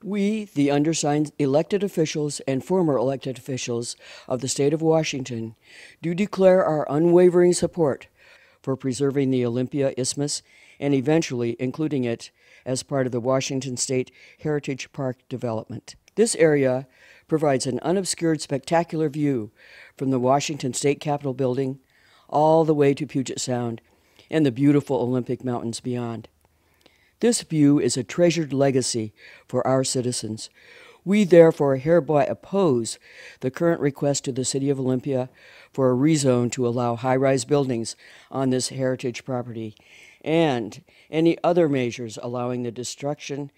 We, the undersigned elected officials and former elected officials of the state of Washington, do declare our unwavering support for preserving the Olympia Isthmus and eventually including it as part of the Washington State Heritage Park development. This area provides an unobscured, spectacular view from the Washington State Capitol building all the way to Puget Sound and the beautiful Olympic Mountains beyond. This view is a treasured legacy for our citizens. We therefore hereby oppose the current request to the City of Olympia for a rezone to allow high-rise buildings on this heritage property and any other measures allowing the destruction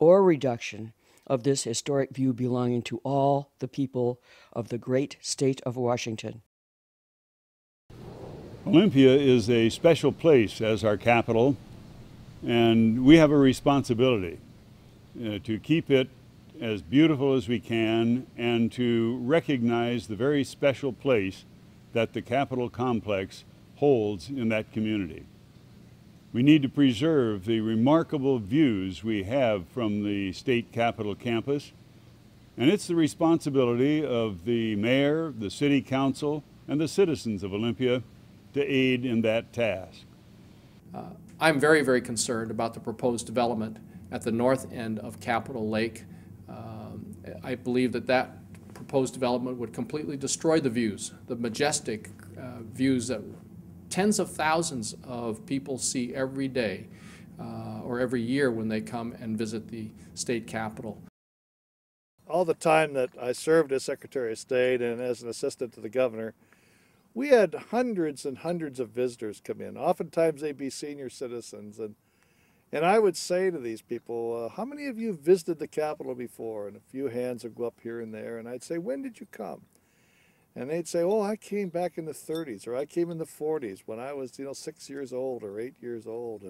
or reduction of this historic view belonging to all the people of the great state of Washington. Olympia is a special place as our capital, and we have a responsibility to keep it as beautiful as we can and to recognize the very special place that the Capitol complex holds in that community. We need to preserve the remarkable views we have from the state capitol campus, and it's the responsibility of the mayor, the city council, and the citizens of Olympia to aid in that task. I'm very, very concerned about the proposed development at the north end of Capitol Lake. I believe that that proposed development would completely destroy the views, the majestic views that tens of thousands of people see every day or every year when they come and visit the state capitol. All the time that I served as Secretary of State and as an assistant to the governor, we had hundreds and hundreds of visitors come in. Oftentimes they'd be senior citizens. And I would say to these people, how many of you visited the Capitol before? And a few hands would go up here and there. And I'd say, when did you come? And they'd say, oh, I came back in the 30s, or I came in the 40s when I was, 6 years old or 8 years old.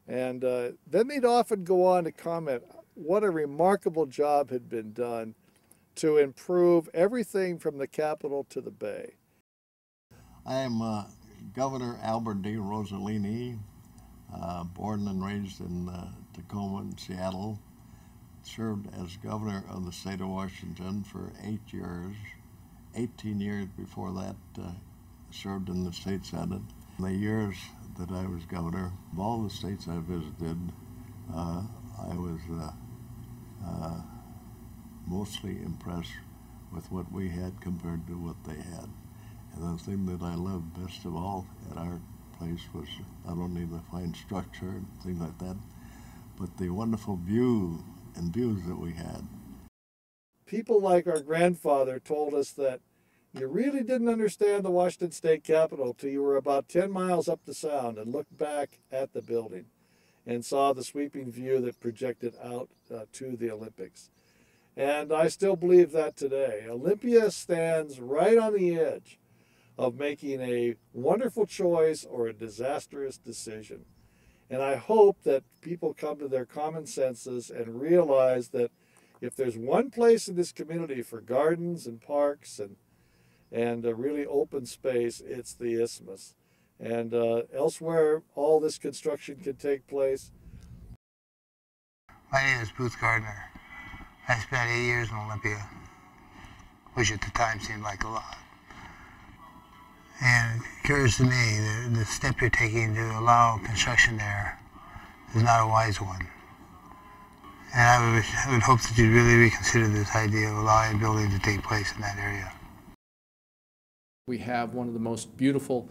And then they'd often go on to comment what a remarkable job had been done to improve everything from the Capitol to the Bay. I am Governor Albert D. Rossellini, born and raised in Tacoma and Seattle. Served as governor of the state of Washington for 8 years. 18 years before that, served in the state senate. In the years that I was governor, of all the states I visited, I was mostly impressed with what we had compared to what they had. And the thing that I loved best of all at our place was not only the fine structure and things like that, but the wonderful views that we had. People like our grandfather told us that you really didn't understand the Washington State Capitol till you were about 10 miles up the Sound and looked back at the building and saw the sweeping view that projected out to the Olympics. And I still believe that today. Olympia stands right on the edge of making a wonderful choice or a disastrous decision. And I hope that people come to their common senses and realize that if there's one place in this community for gardens and parks and a really open space, it's the Isthmus. And elsewhere, all this construction can take place. My name is Booth Gardner. I spent 8 years in Olympia, which at the time seemed like a lot. And it occurs to me that the step you're taking to allow construction there is not a wise one. And I would hope that you'd really reconsider this idea of allowing building to take place in that area. We have one of the most beautiful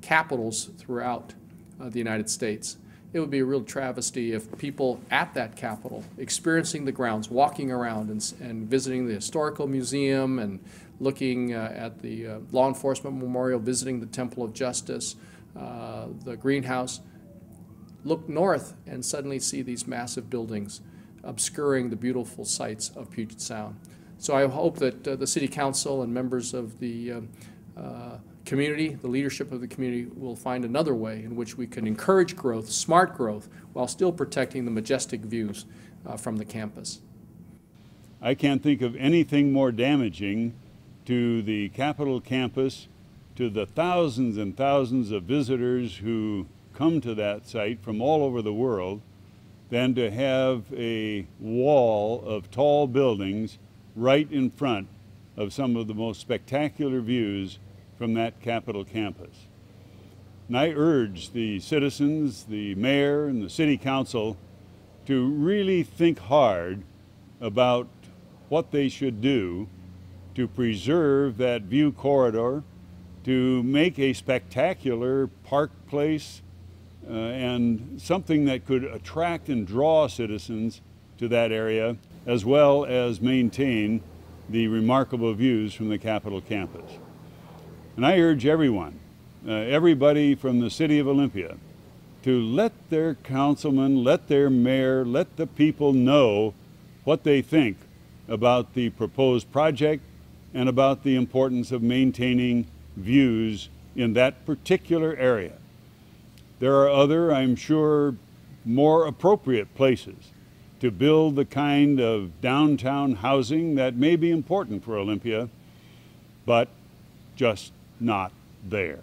capitals throughout the United States. It would be a real travesty if people at that capitol, experiencing the grounds, walking around and visiting the historical museum and looking at the law enforcement memorial, visiting the Temple of Justice, the greenhouse, look north and suddenly see these massive buildings obscuring the beautiful sights of Puget Sound. So I hope that the City Council and members of the community, the leadership of the community, will find another way in which we can encourage growth, smart growth, while still protecting the majestic views from the campus. I can't think of anything more damaging to the Capitol campus, to the thousands and thousands of visitors who come to that site from all over the world, than to have a wall of tall buildings right in front of some of the most spectacular views from that Capitol campus. And I urge the citizens, the mayor, and the city council to really think hard about what they should do to preserve that view corridor, to make a spectacular park place and something that could attract and draw citizens to that area, as well as maintain the remarkable views from the Capitol campus. And I urge everyone, everybody from the city of Olympia, to let their councilman, let their mayor, let the people know what they think about the proposed project and about the importance of maintaining views in that particular area. There are other, I'm sure, more appropriate places to build the kind of downtown housing that may be important for Olympia, but just not there.